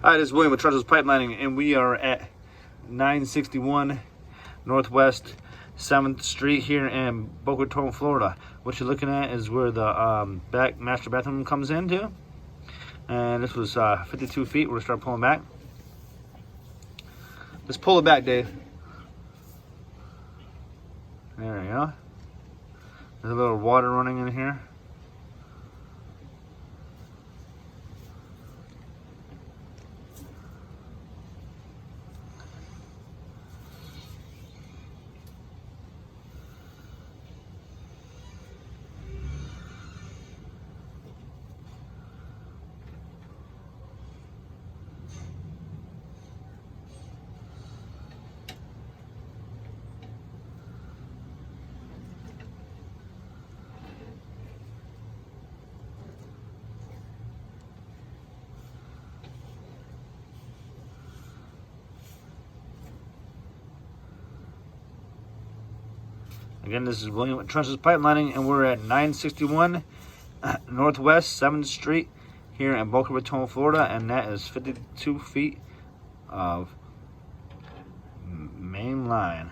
Hi, this is William with Trenchless Pipelining, and we are at 961 Northwest 7th Street here in Boca, Raton, Florida. What you're looking at is where the back master bathroom comes into. And this was 52 feet. We're going to start pulling back. Let's pull it back, Dave. There we go. There's a little water running in here. Again, this is William with Trenchless Pipelining, and we're at 961 Northwest 7th Street here in Boca Raton, Florida, and that is 52 feet of main line.